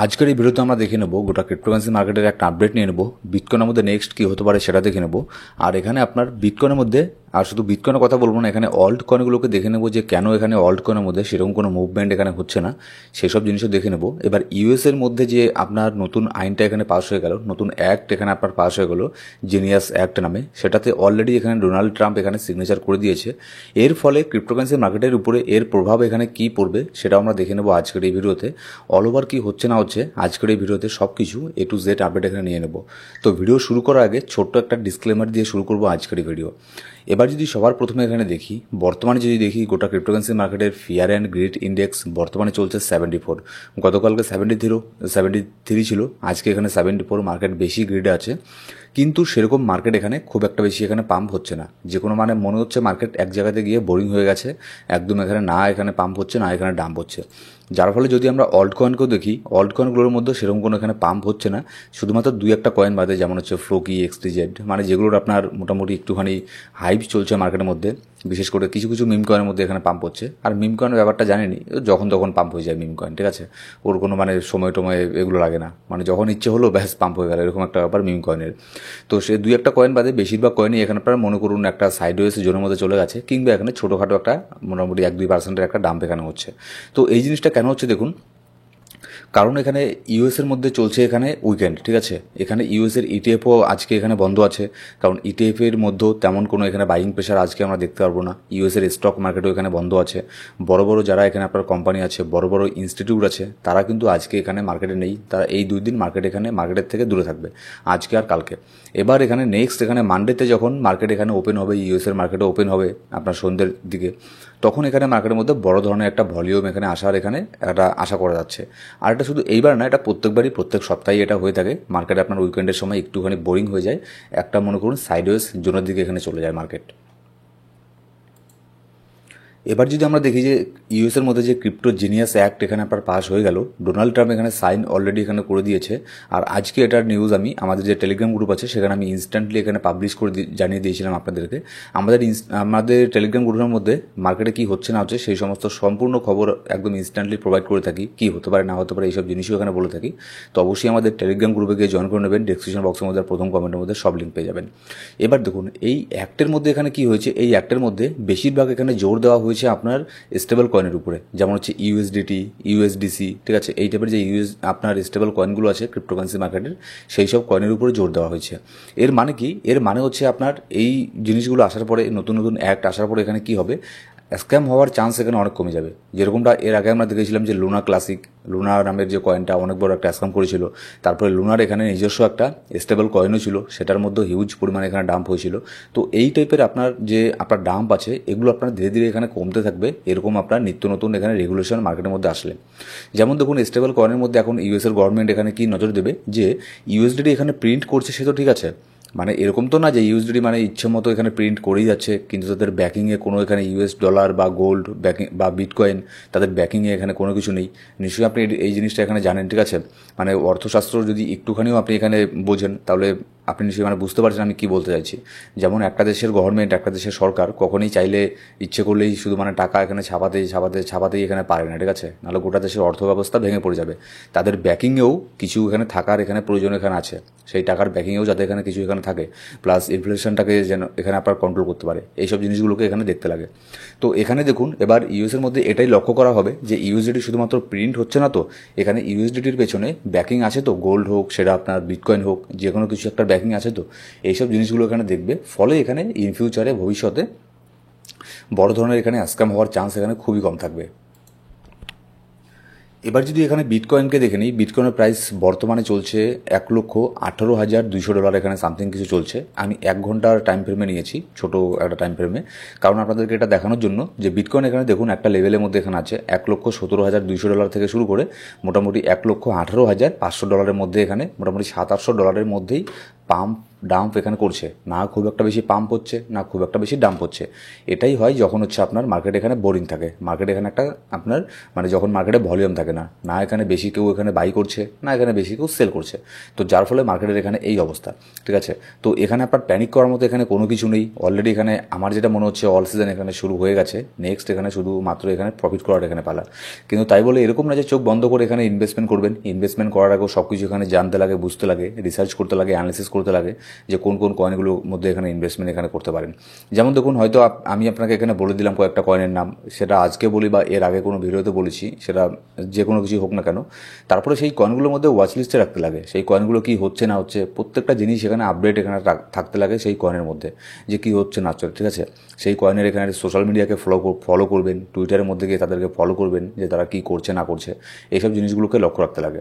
আজকের এই ভিডিওতে আমরা দেখে নেব গোটা ক্রিপ্টোকারেন্সি মার্কেটের একটা আপডেট নিয়ে নেব। বিটকয়েনের মধ্যে নেক্সট কি হতে পারে সেটা দেখে নেব। আর এখানে আপনার বিটকয়েনের মধ্যে আর শুধু বিটকয়েনের কথা বলবো না, এখানে অল্ট কয়েনগুলোকে দেখে নেব যে কেন এখানে অল্ট কয়েনের মধ্যে সেরকম কোনো মুভমেন্ট এখানে হচ্ছে না, সেসব জিনিসও দেখে নেব। এবার ইউএসের মধ্যে যে আপনার নতুন আইনটা এখানে পাস হয়ে গেল, নতুন অ্যাক্ট এখানে আপনার পাস হয়ে গেল জিনিয়াস অ্যাক্ট নামে, সেটাতে অলরেডি এখানে ডোনাল্ড ট্রাম্প এখানে সিগনেচার করে দিয়েছে। এর ফলে ক্রিপ্টোকারেন্সি মার্কেটের উপরে এর প্রভাব এখানে কি পড়বে সেটাও আমরা দেখে নেব আজকের এই ভিডিওতে। অল ওভার কি হচ্ছে না হচ্ছে আজকের এই ভিডিওতে সব কিছু এ টু জেড আপডেট এখানে নিয়ে নেব। তো ভিডিও শুরু করার আগে ছোট্ট একটা ডিসক্লেমার দিয়ে শুরু করবো আজকের এই ভিডিও। এবার যদি সবার প্রথমে এখানে দেখি, বর্তমানে যদি দেখি গোটা ক্রিপ্টোকারেন্সি মার্কেটের ফিয়ার অ্যান্ড গ্রিড ইন্ডেক্স বর্তমানে চলছে 74। গতকালকে 73 ছিল, আজকে এখানে 74। মার্কেট বেশি গ্রিডে আছে, কিন্তু সেরকম মার্কেট এখানে খুব একটা বেশি এখানে পাম্প হচ্ছে না। যে কোনো মানে মনে হচ্ছে মার্কেট এক জায়গাতে গিয়ে বোরিং হয়ে গেছে একদম, এখানে না এখানে পাম্প হচ্ছে না এখানে ডাম্প হচ্ছে। যার ফলে যদি আমরা অল্ট কয়েনকেও দেখি, অল্ট কয়েনগুলোর মধ্যে সেরকম কোনো এখানে পাম্প হচ্ছে না, শুধুমাত্র দুই একটা কয়েন বাদে, যেমন হচ্ছে ফ্লোকি, এক্সটিজেড, মানে যেগুলোর আপনার মোটামুটি একটুখানি হাইপ চলছে মার্কেটের মধ্যে। বিশেষ করে কিছু কিছু মিম কয়েনের মধ্যে এখানে পাম্প হচ্ছে। আর মিম কয়েনের ব্যাপারটা জানেনি, যখন তখন পাম্প হয়ে যায় মিম কয়েন, ঠিক আছে, ওর কোনো মানে সময় টময় এগুলো লাগে না, মানে যখন ইচ্ছে হলো ব্যাস পাম্প হয়ে গেল, এরকম একটা ব্যাপার মিম কয়েনের। তো সে দুই একটা কয়েন বাদে বেশিরভাগ কয়েনই এখানে আপনার মনে করুন একটা সাইডওয়েজ জোনের মধ্যে চলে গেছে, কিংবা এখানে ছোটোখাটো একটা মোটামুটি 1-2% একটা ডাম্প এখানে হচ্ছে। তো এই জিনিসটা কেন হচ্ছে দেখুন, কারণ এখানে ইউএসের মধ্যে চলছে এখানে উইকেন্ড, ঠিক আছে। এখানে ইউএসের ইটিএফও আজকে এখানে বন্ধ আছে, কারণ ইটিএফের মধ্যেও তেমন কোনো এখানে বাইং প্রেশার আজকে আমরা দেখতে পারবো না। ইউএসের স্টক মার্কেটও এখানে বন্ধ আছে। বড় বড় যারা এখানে আপনার কোম্পানি আছে, বড় বড় ইনস্টিটিউট আছে, তারা কিন্তু আজকে এখানে মার্কেটে নেই। তারা এই 2 দিন মার্কেটের থেকে দূরে থাকবে, আজকে আর কালকে। এবার এখানে নেক্সট এখানে মানডেতে যখন মার্কেট এখানে ওপেন হবে, ইউএসের মার্কেটে ওপেন হবে আপনার সন্ধ্যের দিকে, তখন এখানে মার্কেটের মধ্যে বড় ধরনের একটা ভলিউম এখানে আসার এখানে একটা আশা করা যাচ্ছে। আর এটা শুধু এইবার না, এটা প্রত্যেকবারই প্রত্যেক সপ্তাহে এটা হয়ে থাকে। মার্কেটে আপনার উইকেন্ডের সময় একটুখানি বোরিং হয়ে যায়, একটা মনে করুন সাইডওয়েজ জোনের দিকে এখানে চলে যায় মার্কেট। এবার যদি আমরা দেখি যে ইউএসের মধ্যে যে ক্রিপ্টো জিনিয়াস অ্যাক্ট এখানে আপনার পাস হয়ে গেল, ডোনাল্ড ট্রাম্প এখানে সাইন অলরেডি এখানে করে দিয়েছে। আর আজকে এটার নিউজ আমি আমাদের যে টেলিগ্রাম গ্রুপ আছে সেখানে আমি ইনস্ট্যান্টলি এখানে পাবলিশ করে জানিয়ে দিয়েছিলাম আপনাদেরকে। আমাদের টেলিগ্রাম গ্রুপের মধ্যে মার্কেটে কি হচ্ছে না হচ্ছে সেই সমস্ত সম্পূর্ণ খবর একদম ইনস্ট্যান্টলি প্রোভাইড করে থাকি, কি হতে পারে না হতে পারে এইসব জিনিসও এখানে বলে থাকি। তো অবশ্যই আমাদের টেলিগ্রাম গ্রুপে গিয়ে জয়েন করে নেবেন, ডেসক্রিপশন বক্সের মধ্যে প্রথম কমেন্টের মধ্যে সব লিঙ্ক পেয়ে যাবেন। এবার দেখুন এই অ্যাক্টের মধ্যে এখানে কি হয়েছে, এই অ্যাক্টের মধ্যে বেশিরভাগ এখানে জোর দেওয়া হয়েছে আপনার স্টেবল কয়েনের উপরে, যেমন হচ্ছে ইউএসডিটি, ইউএসডিসি, ঠিক আছে, এই টাইপের যে আপনার স্টেবল কয়েনগুলো আছে ক্রিপ্টোকারেন্সি মার্কেটের, সেই সব কয়েনের উপরে জোর দেওয়া হয়েছে। এর মানে কি, এর মানে হচ্ছে আপনার এই জিনিসগুলো আসার পরে, নতুন নতুন অ্যাক্ট আসার পরে এখানে কি হবে, স্ক্যাম হওয়ার চান্স এখানে অনেক কমে যাবে। যেরকমটা এর আগে আমরা দেখেছিলাম যে লুনা ক্লাসিক, লুনা নামের যে কয়েনটা অনেক বড় একটা স্ক্যাম করেছিল। তারপরে লুনার এখানে নিজস্ব একটা স্টেবল কয়েনও ছিল, সেটার মধ্যে হিউজ পরিমাণে এখানে ডাম্প হয়েছিল। তো এই টাইপের আপনার যে আপনার ডাম্প আছে, এগুলো আপনার ধীরে ধীরে এখানে কমতে থাকবে, এরকম আপনার নিত্য নতুন এখানে রেগুলেশন মার্কেটের মধ্যে আসলে। যেমন দেখুন স্টেবল কয়েনের মধ্যে এখন ইউএসের গভর্নমেন্ট এখানে কি নজর দেবে, যে ইউএসডিটি এখানে প্রিন্ট করছে সে তো ঠিক আছে, মানে এরকম তো না যে ইউএসডি মানে ইচ্ছে মতো এখানে প্রিন্ট করেই যাচ্ছে, কিন্তু তাদের ব্যাকিংয়ে কোনো এখানে ইউএস ডলার বা গোল্ড ব্যাকিং বা বিটকয়েন, তাদের ব্যাকিংয়ে এখানে কোনো কিছু নেই। নিশ্চয়ই আপনি এই জিনিসটা এখানে জানেন, ঠিক আছে। মানে অর্থশাস্ত্র যদি একটুখানিও আপনি এখানে বোঝেন, তাহলে আপনি নিশ্চয়ই মানে বুঝতে পারছেন আমি কি বলতে চাইছি। যেমন একটা দেশের গভর্নমেন্ট, একটা দেশের সরকার কখনোই চাইলে ইচ্ছে করলেই শুধু মানে টাকা এখানে ছাপাতেই এখানে পারে না, ঠিক আছে, নাহলে গোটা দেশের অর্থ ব্যবস্থা ভেঙে পড়ে যাবে। তাদের ব্যাকিংয়েও কিছু এখানে থাকার এখানে প্রয়োজন এখানে আছে, সেই টাকার ব্যাকিংয়েও যাতে এখানে কিছু এখানে থাকে, প্লাস ইনফ্লেশনটাকে যেন এখানে আপনার কন্ট্রোল করতে পারে, এইসব জিনিসগুলোকে এখানে দেখতে লাগে। তো এখানে দেখুন এবার ইউএসের মধ্যে এটাই লক্ষ্য করা হবে যে ইউএসডিটি শুধুমাত্র প্রিন্ট হচ্ছে না তো, এখানে ইউএসডিটির পেছনে ব্যাকিং আছে তো, গোল্ড হোক সেটা আপনার বিটকয়েন হোক, যে কোনো কিছু একটা ব্যাকিং আছে তো, এইসব জিনিসগুলো এখানে দেখবে। ফলে এখানে ইন ফিউচারে ভবিষ্যতে বড় ধরনের এখানে স্ক্যাম হওয়ার চান্স এখানে খুবই কম থাকবে। এবার যদি এখানে বিটকয়েনকে দেখে নিই, বিটকয়েনের প্রাইস বর্তমানে চলছে $1,18,200 এখানে সামথিং কিছু চলছে। আমি 1 ঘন্টার টাইম ফ্রেমে নিয়েছি, ছোট একটা টাইম ফ্রেমে, কারণ আপনাদেরকে এটা দেখানোর জন্য যে বিটকয়েন এখানে দেখুন একটা লেভেলের মধ্যে এখানে আছে $1,17,200 থেকে শুরু করে মোটামুটি $1,18,500 মধ্যে, এখানে মোটামুটি $700-800 মধ্যেই পাম্প ডাম্প এখানে করছে না, খুব একটা বেশি পাম্প হচ্ছে না, খুব একটা বেশি ডাম্প হচ্ছে। এটাই হয় যখন হচ্ছে আপনার মার্কেট এখানে বোরিং থাকে, মার্কেট এখানে একটা আপনার মানে যখন মার্কেটে ভলিউম থাকে না, না এখানে বেশি কেউ এখানে বাই করছে না এখানে বেশি কেউ সেল করছে, তো যার ফলে মার্কেটের এখানে এই অবস্থা। ঠিক আছে, তো এখানে আপনার প্যানিক করার মতো এখানে কোনো কিছু নেই। অলরেডি এখানে আমার যেটা মনে হচ্ছে অল সিজন এখানে শুরু হয়ে গেছে, নেক্সট এখানে শুধুমাত্র এখানে প্রফিট করার এখানে পালা। কিন্তু তাই বলে এরকম না যে চোখ বন্ধ করে এখানে ইনভেস্টমেন্ট করবেন। ইনভেস্টমেন্ট করার আগেও সব কিছু এখানে জানতে লাগে, বুঝতে লাগে, রিসার্চ করতে লাগে, অ্যানালিসিস করতে লাগে যে কোন কোন কয়েনগুলোর মধ্যে এখানে ইনভেস্টমেন্ট এখানে করতে পারেন। যেমন দেখুন, হয়তো আমি আপনাকে এখানে বলে দিলাম কয়েকটা কয়েনের নাম, সেটা আজকে বলি বা এর আগে কোনো ভিডিওতে বলেছি, সেটা যে কোনো কিছু হোক না কেন, তারপরে সেই কয়েনগুলোর মধ্যে ওয়াচ লিস্টে রাখতে লাগে সেই কয়েনগুলো কি হচ্ছে না হচ্ছে, প্রত্যেকটা জিনিস এখানে আপডেট এখানে থাকতে লাগে সেই কয়েনের মধ্যে যে কী হচ্ছে না হচ্ছে। ঠিক আছে, সেই কয়েনের এখানে সোশ্যাল মিডিয়াকে ফলো করবেন, টুইটারের মধ্যে গিয়ে তাদেরকে ফলো করবেন যে তারা কী করছে না করছে, এইসব জিনিসগুলোকে লক্ষ্য রাখতে লাগে।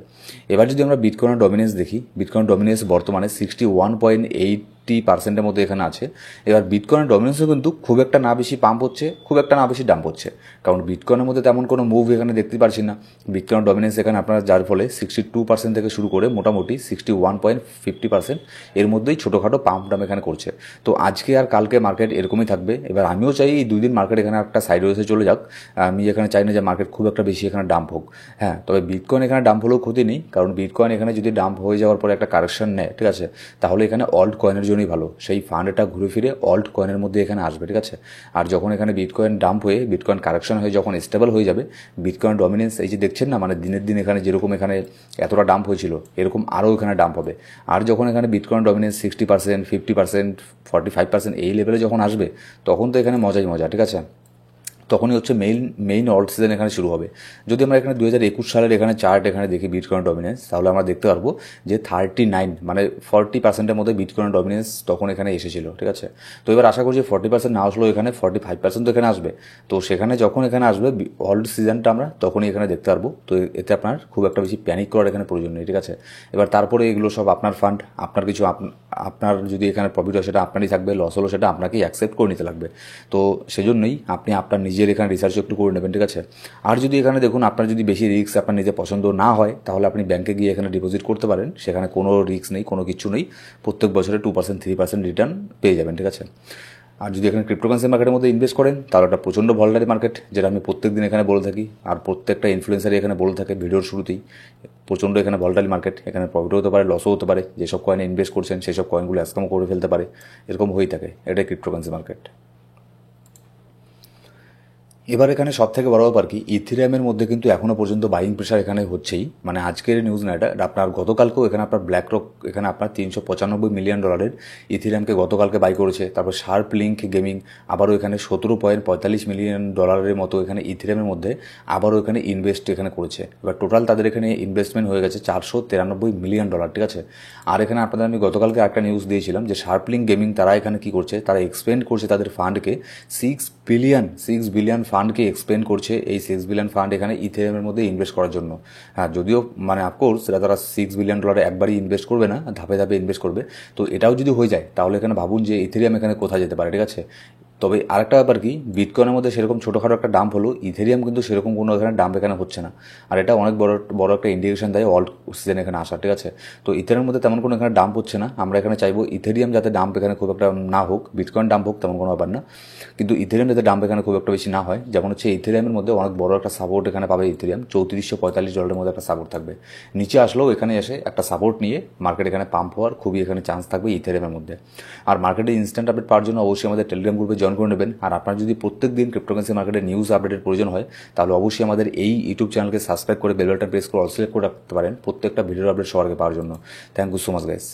এবার যদি আমরা বিটকয়েনের ডমিনেন্স দেখি, বিটকয়েন ডমিনেন্স বর্তমানে 61.80% মধ্যে এখানে আছে। এবার বিটকয়েনের ডমিনেন্সও কিন্তু খুব একটা না বেশি পাম্প হচ্ছে, খুব একটা না বেশি ডাম্প হচ্ছে, কারণ বিটকয়েনের মধ্যে তেমন কোনো মুভ এখানে দেখতে পারছি না। বিটকয়েন ডমিনেন্স এখানে আপনার যার ফলে 62% থেকে শুরু করে মোটামুটি 61.50% এর মধ্যেই ছোটোখাটো পাম্প ডাম্প এখানে করছে। তো আজকে আর কালকে মার্কেট এরকমই থাকবে। এবার আমিও চাই এই 2 দিন মার্কেট এখানে একটা সাইড ওয়েসে চলে যাক, আমি এখানে চাই না যে মার্কেট খুব একটা বেশি এখানে ডাম্প হোক। হ্যাঁ, তবে বিটকয়েন এখানে ডাম্প হলেও ক্ষতি নেই, কারণ বিটকয়েন এখানে যদি ডাম্প হয়ে যাওয়ার পরে একটা কারেকশন নেয়, ঠিক আছে, তাহলে এখানে অল্ট কয়েনের জন্যই ভালো, সেই ফান্ডটা ঘুরে ফিরে অল্ট কয়েনের মধ্যে এখানে আসবে। ঠিক আছে, আর যখন এখানে বিটকয়েন ডাম্প হয়ে বিটকয়েন কারেকশন হয়ে যখন স্টেবল হয়ে যাবে, বিটকয়েন ডমিনেন্স এই যে দেখছেন না, মানে দিনের দিন এখানে যেরকম এখানে এতটা ডাম্প হয়েছিল এরকম আরও এখানে ডাম্প হবে। আর যখন এখানে বিটকয়েন ডমিনেন্স 60%, 50%, 45% এই লেভেলে যখন আসবে, তখন তো এখানে মজাই মজা। ঠিক আছে, তখনই হচ্ছে মেইন অল্ট সিজন এখানে শুরু হবে। যদি আমরা এখানে 2021 সালের এখানে চার্ট এখানে দেখি বিটকয়েন ডমিনেন্স, তাহলে আমরা দেখতে পারবো যে 39 মানে 40%-এর মধ্যে বিটকয়েন ডমিনেন্স তখন এখানে এসেছিল। ঠিক আছে, তো এবার আশা করছি 40% না আসলেও এখানে 45% তো এখানে আসবে। তো সেখানে যখন এখানে আসবে অল্ট সিজনটা আমরা তখনই এখানে দেখতে পারবো। তো এতে আপনার খুব একটা বেশি প্যানিক করার এখানে প্রয়োজন নেই। ঠিক আছে, এবার তারপরে এগুলো সব আপনার ফান্ড, আপনার কিছু আপনার যদি এখানে প্রফিট হয় সেটা আপনারই থাকবে, লস হলো সেটা আপনাকেই অ্যাকসেপ্ট করে নিতে লাগবে। তো সেজন্যই আপনি আপনার নিজের এখানে রিসার্চ একটু করে নেবেন। ঠিক আছে, আর যদি এখানে দেখুন আপনার যদি বেশি রিস্ক আপনার নিজে পছন্দ না হয়, তাহলে আপনি ব্যাংকে গিয়ে এখানে ডিপোজিট করতে পারেন, সেখানে কোনো রিস্ক নেই, কোনো কিছু নেই, প্রত্যেক বছরে 2%, 3% রিটার্ন পেয়ে যাবেন। ঠিক আছে, আর যদি এখানে ক্রিপ্টোকারেন্সি মার্কেটের মধ্যে ইনভেস্ট করেন, তাহলে একটা প্রচণ্ড ভলটাইল মার্কেট, যেটা আমি প্রত্যেক দিন এখানে বলে থাকি, আর প্রত্যেকটা ইনফ্লুয়েন্সারই এখানে বলে থাকে ভিডিওর শুরুতেই, প্রচণ্ড এখানে ভলটাইল মার্কেট, এখানে প্রফিটও হতে পারে, লসও হতে পারে, যেসব কয়েনে ইনভেস্ট করছেন সেই সব কয়েনগুলো স্ক্যামও করে ফেলতে পারে, এরকম হয়েই থাকে, এটাই ক্রিপ্টোকারেন্সি মার্কেট। এবার এখানে সব থেকে বড় ব্যাপার কি, ইথেরিয়ামের মধ্যে কিন্তু এখনও পর্যন্ত বাইং প্রেশার এখানে হচ্ছেই, মানে আজকের নিউজ না এটা, আপনার গতকালকেও এখানে আপনার ব্ল্যাক রক এখানে আপনার $395 মিলিয়ন ইথেরিয়ামকে গতকালকে বাই করেছে। তারপর শার্প লিঙ্ক গেমিং আবারও এখানে $17.45 মিলিয়ন মতো এখানে ইথেরিয়ামের মধ্যে আবারও এখানে ইনভেস্ট এখানে করেছে। এবার টোটাল তাদের এখানে ইনভেস্টমেন্ট হয়ে গেছে $493 মিলিয়ন। ঠিক আছে, আর এখানে আপনাদের আমি গতকালকে একটা নিউজ দিয়েছিলাম যে শার্প লিঙ্ক গেমিং তারা এখানে কি করছে, তারা এক্সপেন্ড করছে তাদের ফান্ডকে, 6 বিলিয়ন ফান্ডকে এক্সপেন্ড করছে। এই 6 বিলিয়ন ফান্ড এখানে ইথেরিয়ামের মধ্যে ইনভেস্ট করার জন্য। হ্যাঁ, যদিও মানে অফকোর্স সেটা তারা $6 বিলিয়ন একবারই ইনভেস্ট করবে না, ধাপে ধাপে ইনভেস্ট করবে। তো এটাও যদি হয়ে যায় তাহলে এখানে ভাবুন যে ইথেরিয়াম এখানে কোথায় যেতে পারে। ঠিক আছে, তবে আরেকটা ব্যাপার কি, বিটকয়েনের মধ্যে সেরকম ছোটোখাটো একটা ডাম্প হলো, ইথেরিয়াম কিন্তু সেরকম কোনো এখানে ডাম্প এখানে হচ্ছে না, আর এটা অনেক বড় একটা ইন্ডিকেশন দেয় অল্ট সিজন এখানে আসা। ঠিক আছে, তো ইথেরিয়ামের মধ্যে তেমন কোনো এখানে ডাম্প হচ্ছে না, আমরা এখানে চাইবো ইথেরিয়াম যাতে ডাম্প এখানে খুব একটা না হোক, বিটকয়েন ডাম্প হোক তেমন কোনো ব্যাপার না, কিন্তু ইথেরিয়াম যাতে ডাম্প এখানে খুব একটা বেশি না হয়। যেমন হচ্ছে ইথেরিয়ামের মধ্যে অনেক বড় একটা সাপোর্ট এখানে পাবে ইথেরিয়াম, $3445 মধ্যে একটা সাপোর্ট থাকবে, নিচে আসলেও এখানে এসে একটা সাপোর্ট নিয়ে মার্কেট এখানে পাম্প হওয়ার খুবই এখানে চান্স থাকবে ইথেরিয়ামের মধ্যে। আর মার্কেটে ইনস্ট্যান্ট আপডেট পাওয়ার জন্য অবশ্যই আমাদের টেলিগ্রাম গ্রুপে জয়েন করে নেবেন। আর আপনার যদি প্রত্যেক দিন ক্রিপ্টোকারেন্সি মার্কেটের নিউজ আপডেটের প্রয়োজন হয়, তাহলে অবশ্যই আমাদের এই ইউটিউব চ্যানেলকে সাবস্ক্রাইব করে বেল বাটন প্রেস করে অল সিলেক্ট করে রাখতে পারেন প্রত্যেকটা ভিডিওর আপডেট সবার আগে পাওয়ার জন্য। Thank you so much guys.